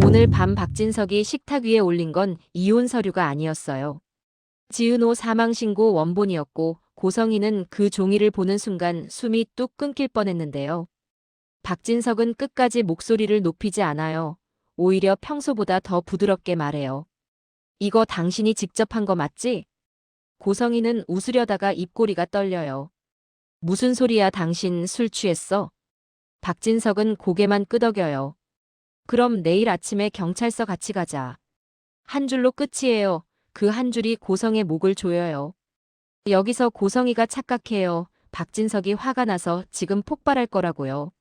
오늘 밤 박진석이 식탁 위에 올린 건 이혼 서류가 아니었어요. 지은호 사망신고 원본이었고 고성희는 그 종이를 보는 순간 숨이 뚝 끊길 뻔했는데요. 박진석은 끝까지 목소리를 높이지 않아요. 오히려 평소보다 더 부드럽게 말해요. 이거 당신이 직접 한 거 맞지? 고성희는 웃으려다가 입꼬리가 떨려요. 무슨 소리야 당신 술 취했어? 박진석은 고개만 끄덕여요. 그럼 내일 아침에 경찰서 같이 가자. 한 줄로 끝이에요. 그 한 줄이 고성의 목을 조여요. 여기서 고성이가 착각해요. 박진석이 화가 나서 지금 폭발할 거라고요.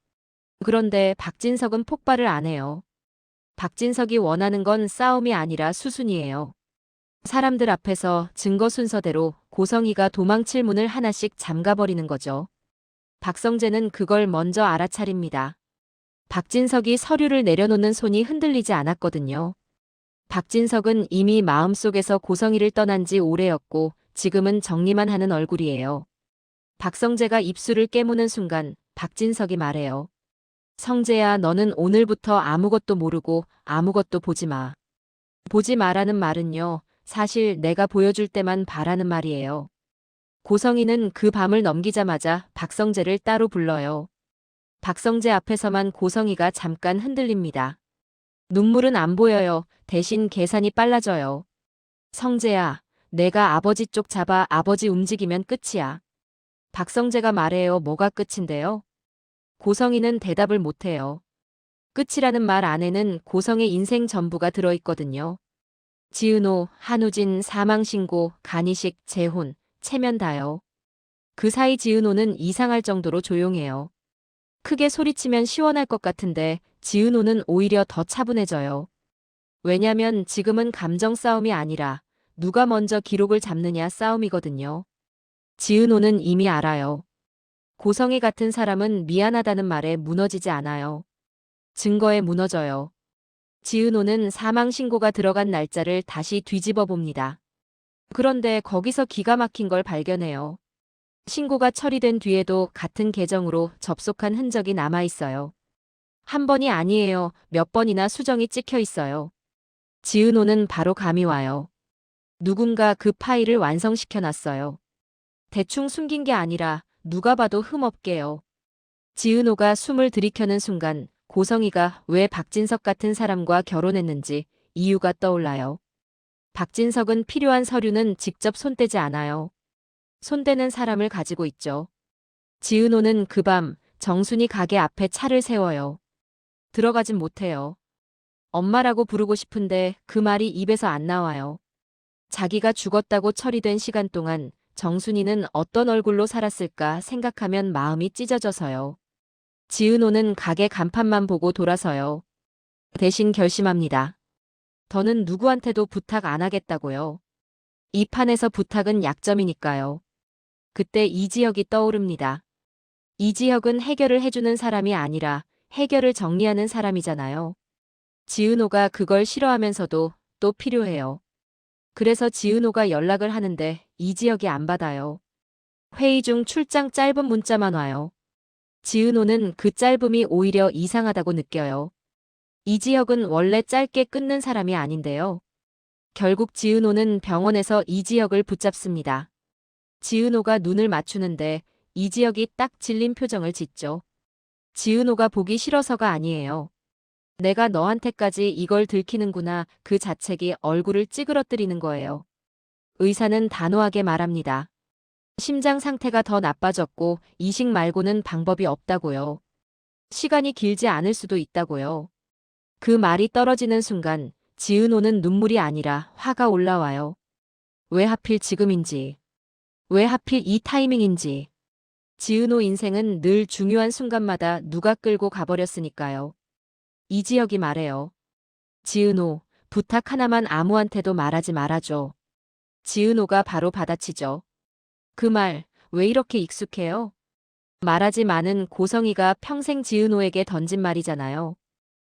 그런데 박진석은 폭발을 안 해요. 박진석이 원하는 건 싸움이 아니라 수순이에요. 사람들 앞에서 증거 순서대로 고성이가 도망칠 문을 하나씩 잠가버리는 거죠. 박성재는 그걸 먼저 알아차립니다. 박진석이 서류를 내려놓는 손이 흔들리지 않았거든요. 박진석은 이미 마음속에서 고성이를 떠난 지 오래였고 지금은 정리만 하는 얼굴이에요. 박성재가 입술을 깨무는 순간 박진석이 말해요. 성재야, 너는 오늘부터 아무것도 모르고 아무것도 보지 마. 보지 마라는 말은요, 사실 내가 보여줄 때만 바라는 말이에요. 고성이는 그 밤을 넘기자마자 박성재를 따로 불러요. 박성재 앞에서만 고성이가 잠깐 흔들립니다. 눈물은 안 보여요. 대신 계산이 빨라져요. 성재야, 내가 아버지 쪽 잡아 아버지 움직이면 끝이야. 박성재가 말해요. 뭐가 끝인데요? 고성이는 대답을 못해요. 끝이라는 말 안에는 고성의 인생 전부가 들어있거든요. 지은호, 한우진, 사망신고, 간이식, 재혼, 체면 다요. 그 사이 지은호는 이상할 정도로 조용해요. 크게 소리치면 시원할 것 같은데 지은호는 오히려 더 차분해져요. 왜냐면 지금은 감정 싸움이 아니라 누가 먼저 기록을 잡느냐 싸움이거든요. 지은호는 이미 알아요. 고성희 같은 사람은 미안하다는 말에 무너지지 않아요. 증거에 무너져요. 지은호는 사망신고가 들어간 날짜를 다시 뒤집어 봅니다. 그런데 거기서 기가 막힌 걸 발견해요. 신고가 처리된 뒤에도 같은 계정으로 접속한 흔적이 남아 있어요. 한 번이 아니에요. 몇 번이나 수정이 찍혀 있어요. 지은호는 바로 감이 와요. 누군가 그 파일을 완성시켜 놨어요. 대충 숨긴 게 아니라 누가 봐도 흠없게요. 지은호가 숨을 들이켜는 순간 고성이가 왜 박진석 같은 사람과 결혼했는지 이유가 떠올라요. 박진석은 필요한 서류는 직접 손대지 않아요. 손대는 사람을 가지고 있죠. 지은호는 그 밤 정순이 가게 앞에 차를 세워요. 들어가진 못해요. 엄마라고 부르고 싶은데 그 말이 입에서 안 나와요. 자기가 죽었다고 처리된 시간 동안 정순이는 어떤 얼굴로 살았을까 생각하면 마음이 찢어져서요. 지은호는 가게 간판만 보고 돌아서요. 대신 결심합니다. 더는 누구한테도 부탁 안 하겠다고요. 이 판에서 부탁은 약점이니까요. 그때 이지혁이 떠오릅니다. 이지혁은 해결을 해주는 사람이 아니라 해결을 정리하는 사람이잖아요. 지은호가 그걸 싫어하면서도 또 필요해요. 그래서 지은호가 연락을 하는데 이지혁이 안 받아요. 회의 중 출장 짧은 문자만 와요. 지은호는 그 짧음이 오히려 이상하다고 느껴요. 이지혁은 원래 짧게 끊는 사람이 아닌데요. 결국 지은호는 병원에서 이지혁을 붙잡습니다. 지은호가 눈을 맞추는데 이지혁이 딱 질린 표정을 짓죠. 지은호가 보기 싫어서가 아니에요. 내가 너한테까지 이걸 들키는구나 그 자책이 얼굴을 찌그러뜨리는 거예요. 의사는 단호하게 말합니다. 심장 상태가 더 나빠졌고 이식 말고는 방법이 없다고요. 시간이 길지 않을 수도 있다고요. 그 말이 떨어지는 순간 지은호는 눈물이 아니라 화가 올라와요. 왜 하필 지금인지. 왜 하필 이 타이밍인지. 지은호 인생은 늘 중요한 순간마다 누가 끌고 가버렸으니까요. 이지혁이 말해요. 지은호, 부탁 하나만 아무한테도 말하지 말아줘. 지은호가 바로 받아치죠. 그 말, 왜 이렇게 익숙해요? 말하지 마는 고성이가 평생 지은호에게 던진 말이잖아요.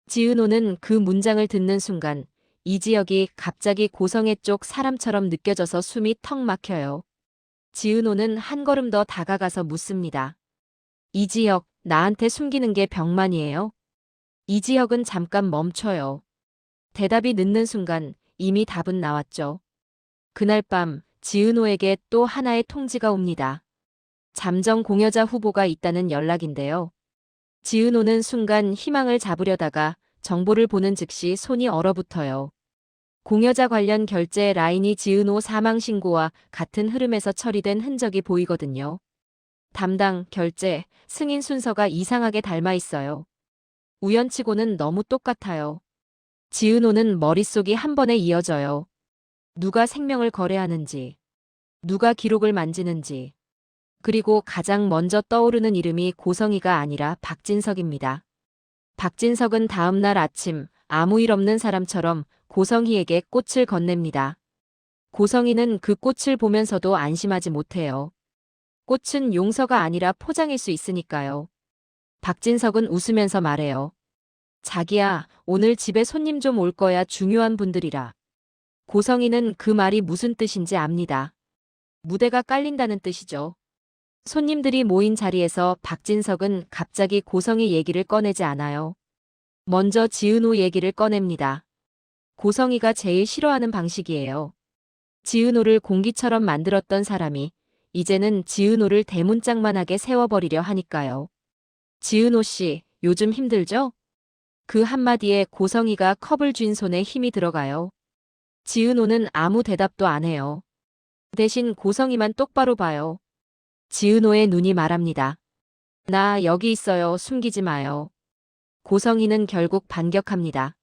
지은호는 그 문장을 듣는 순간 이지혁이 갑자기 고성애 쪽 사람처럼 느껴져서 숨이 턱 막혀요. 지은호는 한 걸음 더 다가가서 묻습니다. 이지혁, 나한테 숨기는 게 병만이에요? 이지혁은 잠깐 멈춰요. 대답이 늦는 순간 이미 답은 나왔죠. 그날 밤 지은호에게 또 하나의 통지가 옵니다. 잠정 공여자 후보가 있다는 연락인데요. 지은호는 순간 희망을 잡으려다가 정보를 보는 즉시 손이 얼어붙어요. 공여자 관련 결제 라인이 지은호 사망 신고와 같은 흐름에서 처리된 흔적이 보이거든요. 담당, 결제, 승인 순서가 이상하게 닮아 있어요. 우연치고는 너무 똑같아요. 지은호는 머릿속이 한 번에 이어져요. 누가 생명을 거래하는지, 누가 기록을 만지는지, 그리고 가장 먼저 떠오르는 이름이 고성이가 아니라 박진석입니다. 박진석은 다음 날 아침 아무 일 없는 사람처럼 고성희에게 꽃을 건넵니다. 고성희는 그 꽃을 보면서도 안심하지 못해요. 꽃은 용서가 아니라 포장일 수 있으니까요. 박진석은 웃으면서 말해요. 자기야, 오늘 집에 손님 좀 올 거야. 중요한 분들이라. 고성희는 그 말이 무슨 뜻인지 압니다. 무대가 깔린다는 뜻이죠. 손님들이 모인 자리에서 박진석은 갑자기 고성희 얘기를 꺼내지 않아요. 먼저 지은호 얘기를 꺼냅니다. 고성희가 제일 싫어하는 방식이에요. 지은호를 공기처럼 만들었던 사람이 이제는 지은호를 대문짝만하게 세워버리려 하니까요. 지은호 씨, 요즘 힘들죠? 그 한마디에 고성희가 컵을 쥔 손에 힘이 들어가요. 지은호는 아무 대답도 안 해요. 대신 고성희만 똑바로 봐요. 지은호의 눈이 말합니다. 나 여기 있어요. 숨기지 마요. 고성희는 결국 반격합니다.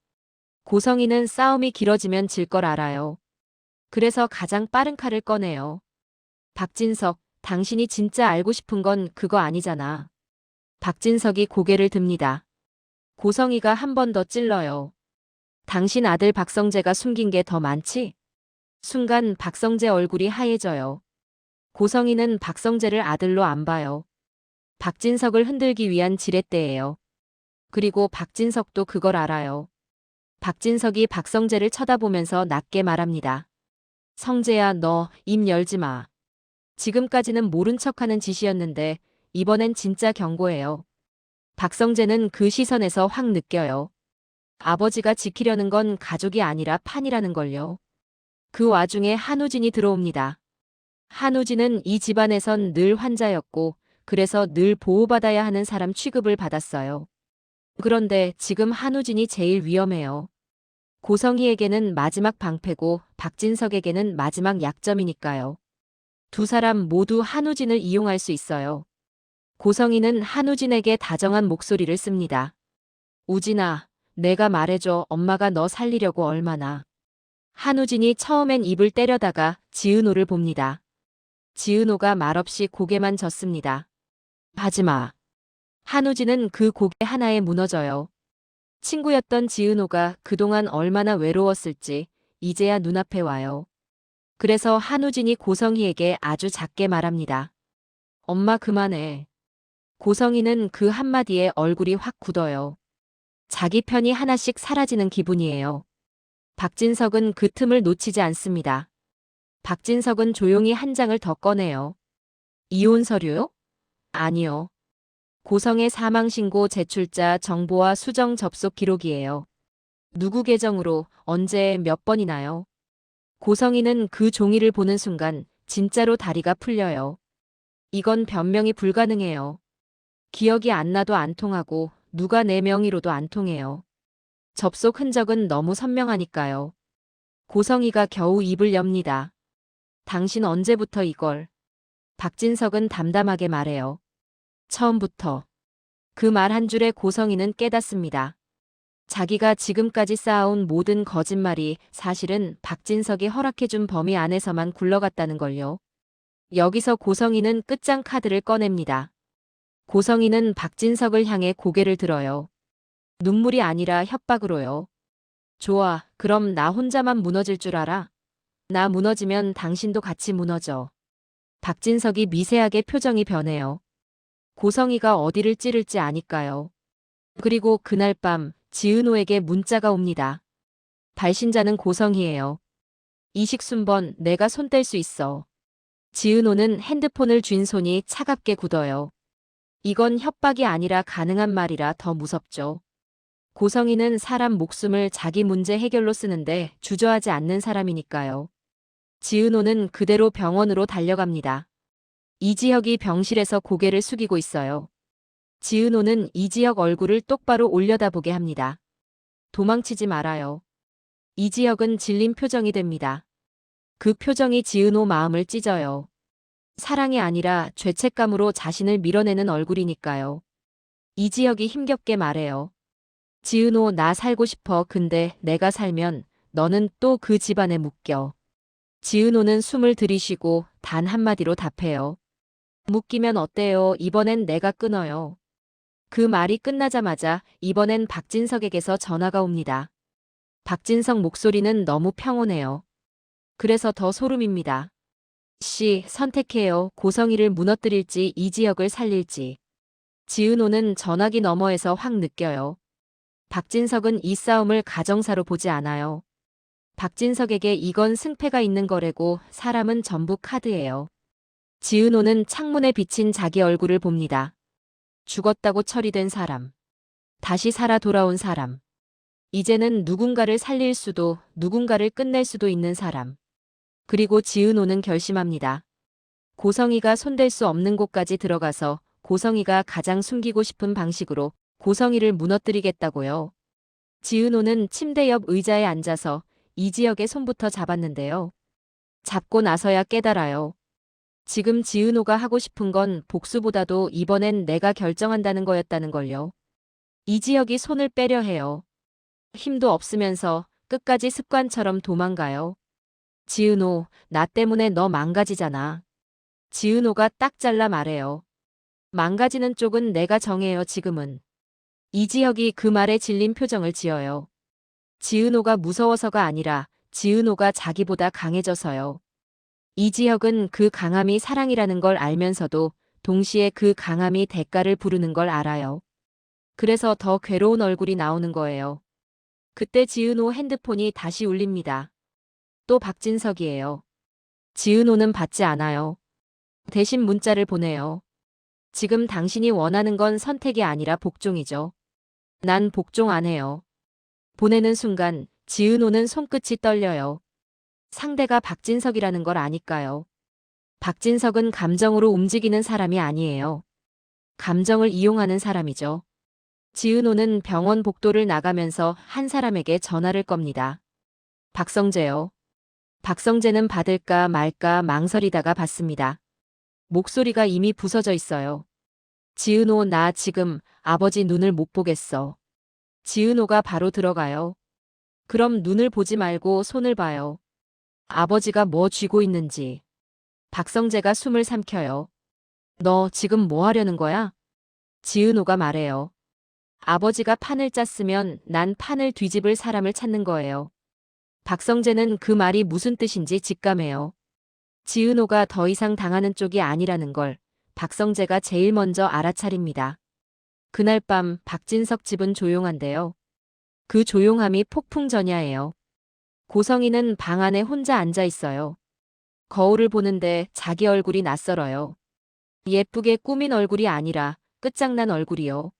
고성희는 싸움이 길어지면 질 걸 알아요. 그래서 가장 빠른 칼을 꺼내요. 박진석, 당신이 진짜 알고 싶은 건 그거 아니잖아. 박진석이 고개를 듭니다. 고성희가 한 번 더 찔러요. 당신 아들 박성재가 숨긴 게 더 많지? 순간 박성재 얼굴이 하얘져요. 고성희는 박성재를 아들로 안 봐요. 박진석을 흔들기 위한 지렛대예요. 그리고 박진석도 그걸 알아요. 박진석이 박성재를 쳐다보면서 낮게 말합니다. 성재야, 너 입 열지 마. 지금까지는 모른 척하는 짓이었는데 이번엔 진짜 경고해요. 박성재는 그 시선에서 확 느껴요. 아버지가 지키려는 건 가족이 아니라 판이라는 걸요. 그 와중에 한우진이 들어옵니다. 한우진은 이 집안에선 늘 환자였고 그래서 늘 보호받아야 하는 사람 취급을 받았어요. 그런데 지금 한우진이 제일 위험해요. 고성희에게는 마지막 방패고 박진석에게는 마지막 약점이니까요. 두 사람 모두 한우진을 이용할 수 있어요. 고성희는 한우진에게 다정한 목소리를 씁니다. 우진아, 내가 말해줘. 엄마가 너 살리려고 얼마나. 한우진이 처음엔 입을 때려다가 지은호를 봅니다. 지은호가 말없이 고개만 젓습니다. 하지마. 한우진은 그 고개 하나에 무너져요. 친구였던 지은호가 그동안 얼마나 외로웠을지 이제야 눈앞에 와요. 그래서 한우진이 고성희에게 아주 작게 말합니다. 엄마 그만해. 고성희는 그 한마디에 얼굴이 확 굳어요. 자기 편이 하나씩 사라지는 기분이에요. 박진석은 그 틈을 놓치지 않습니다. 박진석은 조용히 한 장을 더 꺼내요. 이혼 서류요? 아니요. 고성의 사망신고 제출자 정보와 수정 접속 기록이에요. 누구 계정으로 언제 몇 번이나요? 고성희는 그 종이를 보는 순간 진짜로 다리가 풀려요. 이건 변명이 불가능해요. 기억이 안 나도 안 통하고 누가 내 명의로도 안 통해요. 접속 흔적은 너무 선명하니까요. 고성희가 겨우 입을 엽니다. 당신 언제부터 이걸? 박진석은 담담하게 말해요. 처음부터. 그 말 한 줄에 고성희는 깨닫습니다. 자기가 지금까지 쌓아온 모든 거짓말이 사실은 박진석이 허락해준 범위 안에서만 굴러갔다는 걸요. 여기서 고성희는 끝장 카드를 꺼냅니다. 고성희는 박진석을 향해 고개를 들어요. 눈물이 아니라 협박으로요. 좋아, 그럼 나 혼자만 무너질 줄 알아? 나 무너지면 당신도 같이 무너져. 박진석이 미세하게 표정이 변해요. 고성희가 어디를 찌를지 아니까요. 그리고 그날 밤 지은호에게 문자가 옵니다. 발신자는 고성희예요. 이식순번 내가 손 뗄 수 있어. 지은호는 핸드폰을 쥔 손이 차갑게 굳어요. 이건 협박이 아니라 가능한 말이라 더 무섭죠. 고성이는 사람 목숨을 자기 문제 해결로 쓰는데 주저하지 않는 사람이니까요. 지은호는 그대로 병원으로 달려갑니다. 이지혁이 병실에서 고개를 숙이고 있어요. 지은호는 이지혁 얼굴을 똑바로 올려다보게 합니다. 도망치지 말아요. 이지혁은 질린 표정이 됩니다. 그 표정이 지은호 마음을 찢어요. 사랑이 아니라 죄책감으로 자신을 밀어내는 얼굴이니까요. 이지혁이 힘겹게 말해요. 지은호, 나 살고 싶어. 근데 내가 살면 너는 또 그 집안에 묶여. 지은호는 숨을 들이쉬고 단 한마디로 답해요. 묶이면 어때요? 이번엔 내가 끊어요. 그 말이 끝나자마자 이번엔 박진석에게서 전화가 옵니다. 박진석 목소리는 너무 평온해요. 그래서 더 소름입니다. 씨, 선택해요. 고성이를 무너뜨릴지 이지혁을 살릴지. 지은호는 전화기 너머에서 확 느껴요. 박진석은 이 싸움을 가정사로 보지 않아요. 박진석에게 이건 승패가 있는 거래고 사람은 전부 카드예요. 지은호는 창문에 비친 자기 얼굴을 봅니다. 죽었다고 처리된 사람. 다시 살아 돌아온 사람. 이제는 누군가를 살릴 수도 누군가를 끝낼 수도 있는 사람. 그리고 지은호는 결심합니다. 고성이가 손댈 수 없는 곳까지 들어가서 고성이가 가장 숨기고 싶은 방식으로 고성이를 무너뜨리겠다고요. 지은호는 침대 옆 의자에 앉아서 이지혁의 손부터 잡았는데요. 잡고 나서야 깨달아요. 지금 지은호가 하고 싶은 건 복수보다도 이번엔 내가 결정한다는 거였다는 걸요. 이지혁이 손을 빼려 해요. 힘도 없으면서 끝까지 습관처럼 도망가요. 지은호, 나 때문에 너 망가지잖아. 지은호가 딱 잘라 말해요. 망가지는 쪽은 내가 정해요, 지금은. 이지혁이 그 말에 질린 표정을 지어요. 지은호가 무서워서가 아니라 지은호가 자기보다 강해져서요. 이지혁은 그 강함이 사랑이라는 걸 알면서도 동시에 그 강함이 대가를 부르는 걸 알아요. 그래서 더 괴로운 얼굴이 나오는 거예요. 그때 지은호 핸드폰이 다시 울립니다. 또 박진석이에요. 지은호는 받지 않아요. 대신 문자를 보내요. 지금 당신이 원하는 건 선택이 아니라 복종이죠. 난 복종 안 해요. 보내는 순간 지은호는 손끝이 떨려요. 상대가 박진석이라는 걸 아니까요. 박진석은 감정으로 움직이는 사람이 아니에요. 감정을 이용하는 사람이죠. 지은호는 병원 복도를 나가면서 한 사람에게 전화를 겁니다. 박성재요. 박성재는 받을까 말까 망설이다가 받습니다. 목소리가 이미 부서져 있어요. 지은호, 나 지금 아버지 눈을 못 보겠어. 지은호가 바로 들어가요. 그럼 눈을 보지 말고 손을 봐요. 아버지가 뭐 쥐고 있는지. 박성재가 숨을 삼켜요. 너 지금 뭐 하려는 거야? 지은호가 말해요. 아버지가 판을 짰으면 난 판을 뒤집을 사람을 찾는 거예요. 박성재는 그 말이 무슨 뜻인지 직감해요. 지은호가 더 이상 당하는 쪽이 아니라는 걸 박성재가 제일 먼저 알아차립니다. 그날 밤 박진석 집은 조용한데요. 그 조용함이 폭풍전야예요. 고성이는 방 안에 혼자 앉아 있어요. 거울을 보는데 자기 얼굴이 낯설어요. 예쁘게 꾸민 얼굴이 아니라 끝장난 얼굴이요.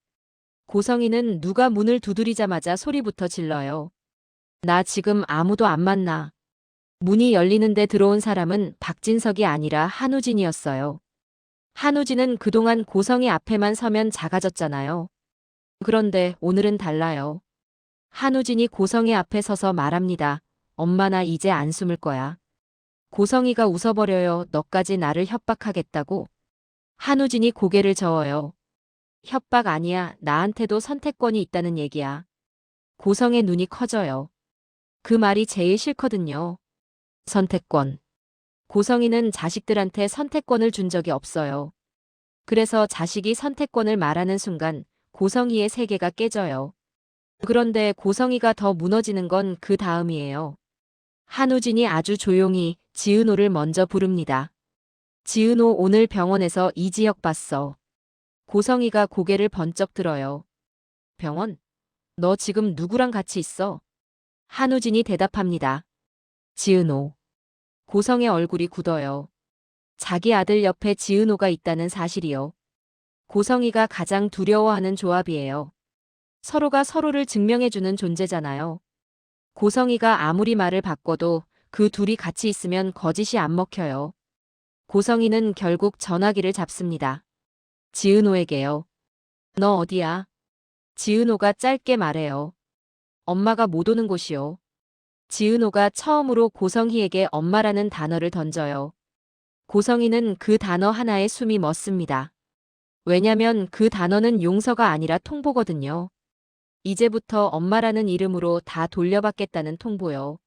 고성이는 누가 문을 두드리자마자 소리부터 질러요. 나 지금 아무도 안 만나. 문이 열리는데 들어온 사람은 박진석이 아니라 한우진이었어요. 한우진은 그동안 고성이 앞에만 서면 작아졌잖아요. 그런데 오늘은 달라요. 한우진이 고성이 앞에 서서 말합니다. 엄마, 나 이제 안 숨을 거야. 고성이가 웃어버려요. 너까지 나를 협박하겠다고? 한우진이 고개를 저어요. 협박 아니야. 나한테도 선택권이 있다는 얘기야. 고성의 눈이 커져요. 그 말이 제일 싫거든요. 선택권. 고성이는 자식들한테 선택권을 준 적이 없어요. 그래서 자식이 선택권을 말하는 순간 고성이의 세계가 깨져요. 그런데 고성이가 더 무너지는 건 그 다음이에요. 한우진이 아주 조용히 지은호를 먼저 부릅니다. 지은호, 오늘 병원에서 이지혁 봤어. 고성이가 고개를 번쩍 들어요. 병원? 너 지금 누구랑 같이 있어? 한우진이 대답합니다. 지은호. 고성의 얼굴이 굳어요. 자기 아들 옆에 지은호가 있다는 사실이요. 고성이가 가장 두려워하는 조합이에요. 서로가 서로를 증명해주는 존재잖아요. 고성이가 아무리 말을 바꿔도 그 둘이 같이 있으면 거짓이 안 먹혀요. 고성이는 결국 전화기를 잡습니다. 지은호에게요. 너 어디야? 지은호가 짧게 말해요. 엄마가 못 오는 곳이요. 지은호가 처음으로 고성희에게 엄마라는 단어를 던져요. 고성희는 그 단어 하나에 숨이 멎습니다. 왜냐면 그 단어는 용서가 아니라 통보거든요. 이제부터 엄마라는 이름으로 다 돌려받겠다는 통보요.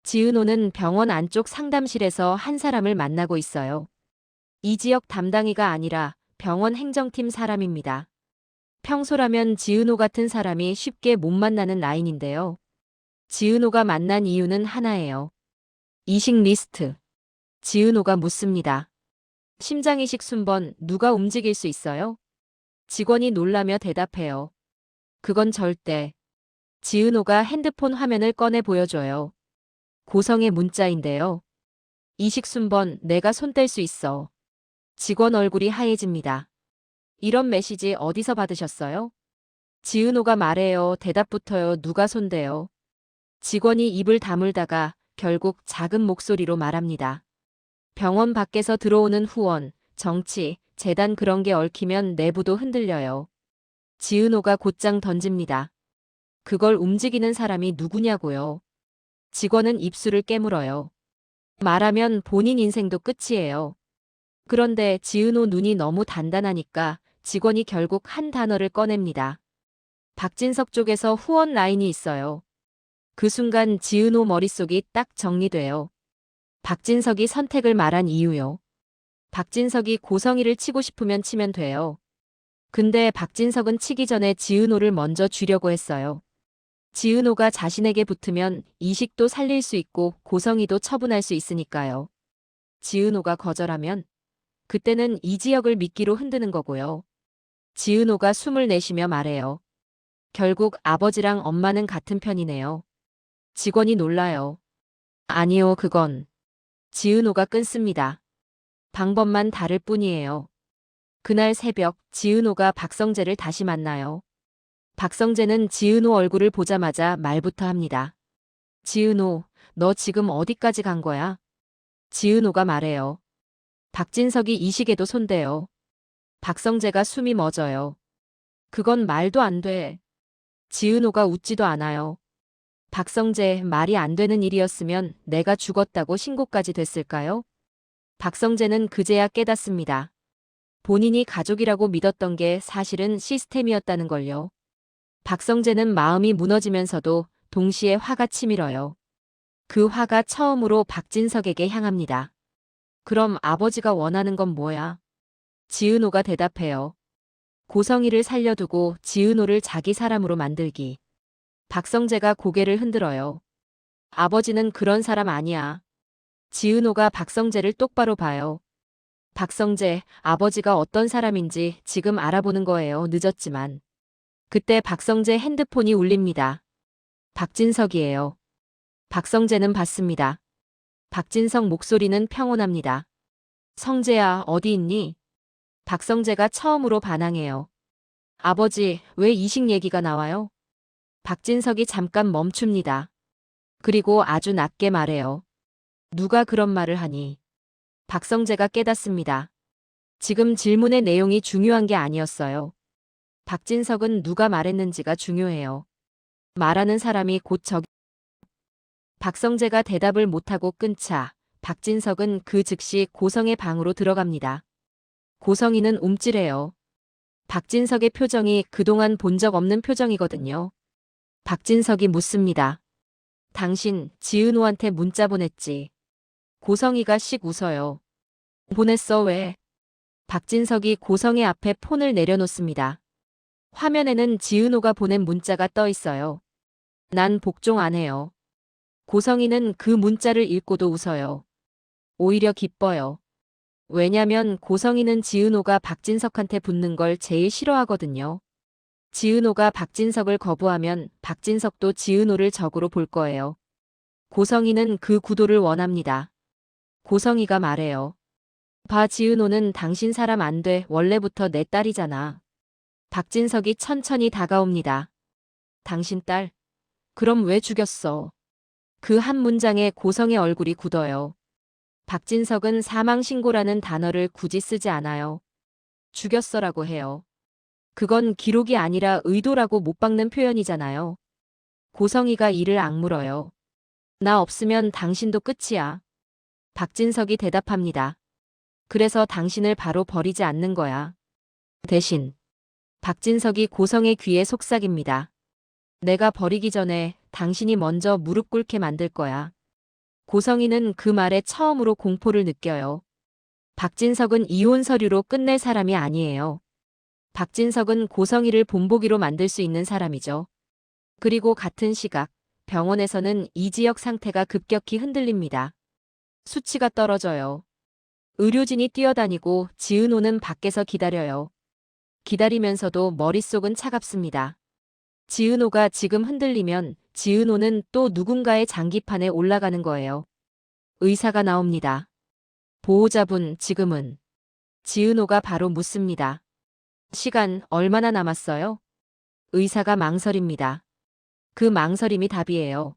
지은호는 병원 안쪽 상담실에서 한 사람을 만나고 있어요. 이 지역 담당이가 아니라 병원 행정팀 사람입니다. 평소라면 지은호 같은 사람이 쉽게 못 만나는 라인인데요. 지은호가 만난 이유는 하나예요. 이식 리스트. 지은호가 묻습니다. 심장이식 순번 누가 움직일 수 있어요? 직원이 놀라며 대답해요. 그건 절대. 지은호가 핸드폰 화면을 꺼내 보여줘요. 고성의 문자인데요. 이식 순번 내가 손 뗄 수 있어. 직원 얼굴이 하얘집니다. 이런 메시지 어디서 받으셨어요? 지은호가 말해요. 대답부터요. 누가 손대요? 직원이 입을 다물다가 결국 작은 목소리로 말합니다. 병원 밖에서 들어오는 후원, 정치, 재단 그런 게 얽히면 내부도 흔들려요. 지은호가 곧장 던집니다. 그걸 움직이는 사람이 누구냐고요. 직원은 입술을 깨물어요. 말하면 본인 인생도 끝이에요. 그런데 지은호 눈이 너무 단단하니까 직원이 결국 한 단어를 꺼냅니다. 박진석 쪽에서 후원 라인이 있어요. 그 순간 지은호 머릿속이 딱 정리돼요. 박진석이 선택을 말한 이유요. 박진석이 고성희를 치고 싶으면 치면 돼요. 근데 박진석은 치기 전에 지은호를 먼저 쥐려고 했어요. 지은호가 자신에게 붙으면 이식도 살릴 수 있고 고성희도 처분할 수 있으니까요. 지은호가 거절하면 그때는 이 지역을 미끼로 흔드는 거고요. 지은호가 숨을 내쉬며 말해요. 결국 아버지랑 엄마는 같은 편이네요. 직원이 놀라요. 아니요, 그건. 지은호가 끊습니다. 방법만 다를 뿐이에요. 그날 새벽 지은호가 박성재를 다시 만나요. 박성재는 지은호 얼굴을 보자마자 말부터 합니다. 지은호, 너 지금 어디까지 간 거야? 지은호가 말해요. 박진석이 이식에도 손대요. 박성재가 숨이 멎어요. 그건 말도 안 돼. 지은호가 웃지도 않아요. 박성재, 말이 안 되는 일이었으면 내가 죽었다고 신고까지 됐을까요? 박성재는 그제야 깨닫습니다. 본인이 가족이라고 믿었던 게 사실은 시스템이었다는 걸요. 박성재는 마음이 무너지면서도 동시에 화가 치밀어요. 그 화가 처음으로 박진석에게 향합니다. 그럼 아버지가 원하는 건 뭐야? 지은호가 대답해요. 고성희를 살려두고 지은호를 자기 사람으로 만들기. 박성재가 고개를 흔들어요. 아버지는 그런 사람 아니야. 지은호가 박성재를 똑바로 봐요. 박성재, 아버지가 어떤 사람인지 지금 알아보는 거예요. 늦었지만. 그때 박성재 핸드폰이 울립니다. 박진석이에요. 박성재는 받습니다. 박진석 목소리는 평온합니다. 성재야, 어디 있니? 박성재가 처음으로 반항해요. 아버지, 왜 이식 얘기가 나와요? 박진석이 잠깐 멈춥니다. 그리고 아주 낮게 말해요. 누가 그런 말을 하니? 박성재가 깨닫습니다. 지금 질문의 내용이 중요한 게 아니었어요. 박진석은 누가 말했는지가 중요해요. 말하는 사람이 곧 박성재가 대답을 못하고 끊자 박진석은 그 즉시 고성의 방으로 들어갑니다. 고성이는 움찔해요. 박진석의 표정이 그동안 본 적 없는 표정이거든요. 박진석이 묻습니다. 당신 지은호한테 문자 보냈지. 고성이가 씩 웃어요. 보냈어 왜? 박진석이 고성의 앞에 폰을 내려놓습니다. 화면에는 지은호가 보낸 문자가 떠 있어요. 난 복종 안 해요. 고성이는 그 문자를 읽고도 웃어요. 오히려 기뻐요. 왜냐면 고성이는 지은호가 박진석한테 붙는 걸 제일 싫어하거든요. 지은호가 박진석을 거부하면 박진석도 지은호를 적으로 볼 거예요. 고성이는 그 구도를 원합니다. 고성이가 말해요. 봐, 지은호는 당신 사람 안 돼. 원래부터 내 딸이잖아. 박진석이 천천히 다가옵니다. 당신 딸? 그럼 왜 죽였어? 그 한 문장에 고성의 얼굴이 굳어요. 박진석은 사망신고라는 단어를 굳이 쓰지 않아요. 죽였어라고 해요. 그건 기록이 아니라 의도라고 못 박는 표현이잖아요. 고성이가 이를 악물어요. 나 없으면 당신도 끝이야. 박진석이 대답합니다. 그래서 당신을 바로 버리지 않는 거야. 대신 박진석이 고성의 귀에 속삭입니다. 내가 버리기 전에 당신이 먼저 무릎 꿇게 만들 거야. 고성이는 그 말에 처음으로 공포를 느껴요. 박진석은 이혼 서류로 끝낼 사람이 아니에요. 박진석은 고성이를 본보기로 만들 수 있는 사람이죠. 그리고 같은 시각, 병원에서는 이지혁 상태가 급격히 흔들립니다. 수치가 떨어져요. 의료진이 뛰어다니고 지은호는 밖에서 기다려요. 기다리면서도 머릿속은 차갑습니다. 지은호가 지금 흔들리면 지은호는 또 누군가의 장기판에 올라가는 거예요. 의사가 나옵니다. 보호자분, 지금은? 지은호가 바로 묻습니다. 시간 얼마나 남았어요? 의사가 망설입니다. 그 망설임이 답이에요.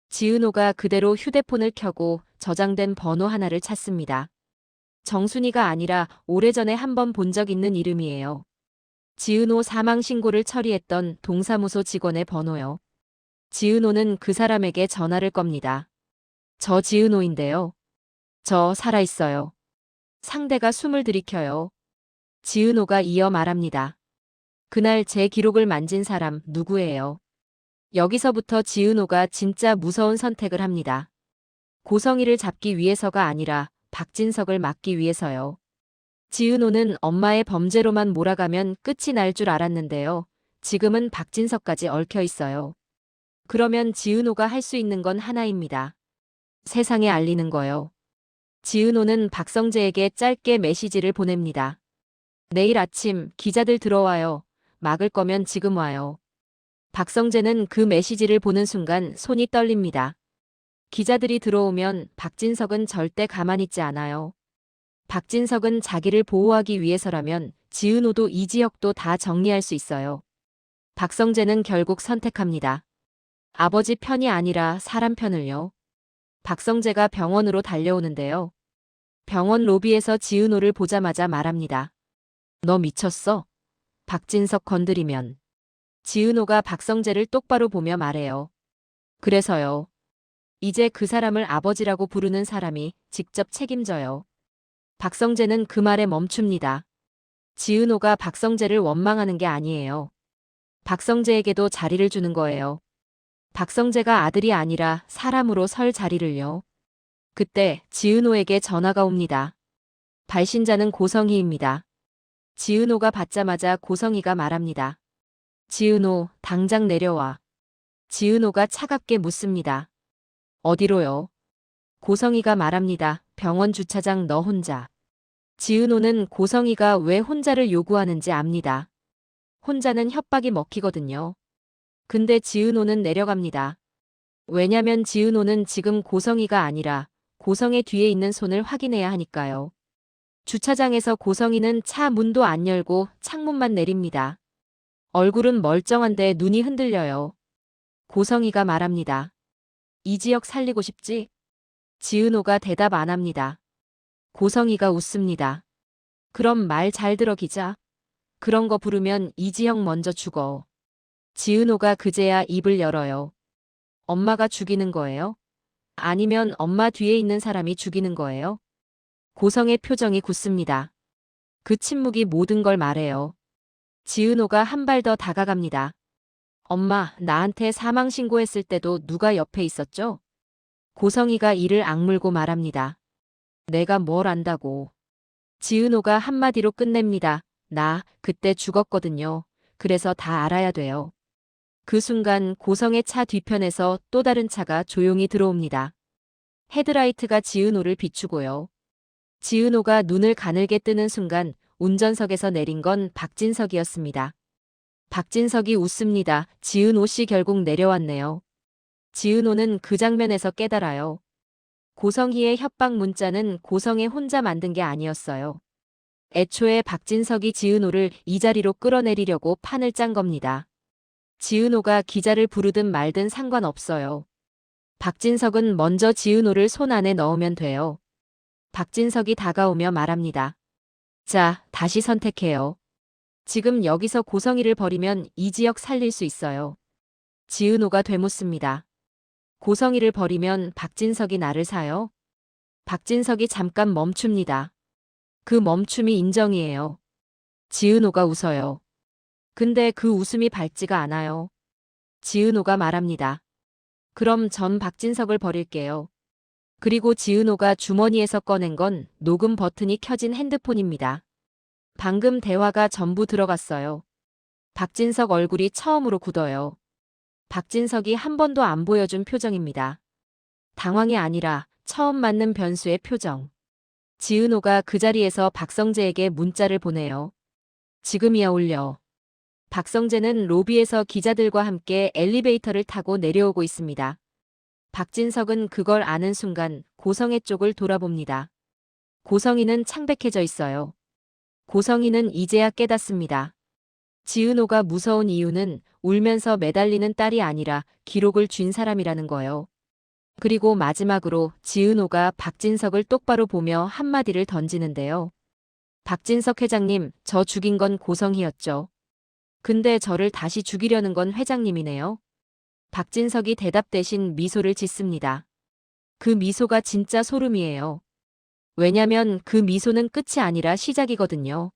지은호가 그대로 휴대폰을 켜고 저장된 번호 하나를 찾습니다. 정순이가 아니라 오래전에 한번 본 적 있는 이름이에요. 지은호 사망신고를 처리했던 동사무소 직원의 번호요. 지은호는 그 사람에게 전화를 겁니다. 저 지은호인데요. 저 살아있어요. 상대가 숨을 들이켜요. 지은호가 이어 말합니다. 그날 제 기록을 만진 사람 누구예요? 여기서부터 지은호가 진짜 무서운 선택을 합니다. 고성이를 잡기 위해서가 아니라 박진석을 막기 위해서요. 지은호는 엄마의 범죄로만 몰아가면 끝이 날 줄 알았는데요. 지금은 박진석까지 얽혀 있어요. 그러면 지은호가 할 수 있는 건 하나입니다. 세상에 알리는 거요. 지은호는 박성재에게 짧게 메시지를 보냅니다. 내일 아침 기자들 들어와요. 막을 거면 지금 와요. 박성재는 그 메시지를 보는 순간 손이 떨립니다. 기자들이 들어오면 박진석은 절대 가만히 있지 않아요. 박진석은 자기를 보호하기 위해서라면 지은호도 이지혁도 다 정리할 수 있어요. 박성재는 결국 선택합니다. 아버지 편이 아니라 사람 편을요. 박성재가 병원으로 달려오는데요. 병원 로비에서 지은호를 보자마자 말합니다. 너 미쳤어? 박진석 건드리면. 지은호가 박성재를 똑바로 보며 말해요. 그래서요. 이제 그 사람을 아버지라고 부르는 사람이 직접 책임져요. 박성재는 그 말에 멈춥니다. 지은호가 박성재를 원망하는 게 아니에요. 박성재에게도 자리를 주는 거예요. 박성재가 아들이 아니라 사람으로 설 자리를요. 그때 지은호에게 전화가 옵니다. 발신자는 고성희입니다. 지은호가 받자마자 고성희가 말합니다. 지은호, 당장 내려와. 지은호가 차갑게 묻습니다. 어디로요? 고성희가 말합니다. 병원 주차장 너 혼자. 지은호는 고성희가 왜 혼자를 요구하는지 압니다. 혼자는 협박이 먹히거든요. 근데 지은호는 내려갑니다. 왜냐면 지은호는 지금 고성희가 아니라 고성의 뒤에 있는 손을 확인해야 하니까요. 주차장에서 고성희는 차 문도 안 열고 창문만 내립니다. 얼굴은 멀쩡한데 눈이 흔들려요. 고성희가 말합니다. 이지혁 살리고 싶지? 지은호가 대답 안 합니다. 고성희가 웃습니다. 그럼 말 잘 들어 기자. 그런 거 부르면 이지혁 먼저 죽어. 지은호가 그제야 입을 열어요. 엄마가 죽이는 거예요? 아니면 엄마 뒤에 있는 사람이 죽이는 거예요? 고성의 표정이 굳습니다. 그 침묵이 모든 걸 말해요. 지은호가 한 발 더 다가갑니다. 엄마, 나한테 사망 신고했을 때도 누가 옆에 있었죠? 고성희가 이를 악물고 말합니다. 내가 뭘 안다고. 지은호가 한마디로 끝냅니다. 나 그때 죽었거든요. 그래서 다 알아야 돼요. 그 순간 고성의 차 뒤편에서 또 다른 차가 조용히 들어옵니다. 헤드라이트가 지은호를 비추고요. 지은호가 눈을 가늘게 뜨는 순간 운전석에서 내린 건 박진석이었습니다. 박진석이 웃습니다. 지은호 씨 결국 내려왔네요. 지은호는 그 장면에서 깨달아요. 고성희의 협박 문자는 고성애 혼자 만든 게 아니었어요. 애초에 박진석이 지은호를 이 자리로 끌어내리려고 판을 짠 겁니다. 지은호가 기자를 부르든 말든 상관없어요. 박진석은 먼저 지은호를 손 안에 넣으면 돼요. 박진석이 다가오며 말합니다. 자, 다시 선택해요. 지금 여기서 고성희를 버리면 이 지역 살릴 수 있어요. 지은호가 되묻습니다. 고성희를 버리면 박진석이 나를 사요? 박진석이 잠깐 멈춥니다. 그 멈춤이 인정이에요. 지은호가 웃어요. 근데 그 웃음이 밝지가 않아요. 지은호가 말합니다. 그럼 전 박진석을 버릴게요. 그리고 지은호가 주머니에서 꺼낸 건 녹음 버튼이 켜진 핸드폰입니다. 방금 대화가 전부 들어갔어요. 박진석 얼굴이 처음으로 굳어요. 박진석이 한 번도 안 보여준 표정입니다. 당황이 아니라 처음 맞는 변수의 표정. 지은호가 그 자리에서 박성재에게 문자를 보내요. 지금이야 올려. 박성재는 로비에서 기자들과 함께 엘리베이터를 타고 내려오고 있습니다. 박진석은 그걸 아는 순간 고성애 쪽을 돌아봅니다. 고성희는 창백해져 있어요. 고성희는 이제야 깨닫습니다. 지은호가 무서운 이유는 울면서 매달리는 딸이 아니라 기록을 쥔 사람이라는 거요. 그리고 마지막으로 지은호가 박진석을 똑바로 보며 한마디를 던지는데요. 박진석 회장님, 저 죽인 건 고성희였죠. 근데 저를 다시 죽이려는 건 회장님이네요. 박진석이 대답 대신 미소를 짓습니다. 그 미소가 진짜 소름이에요. 왜냐면 그 미소는 끝이 아니라 시작이거든요.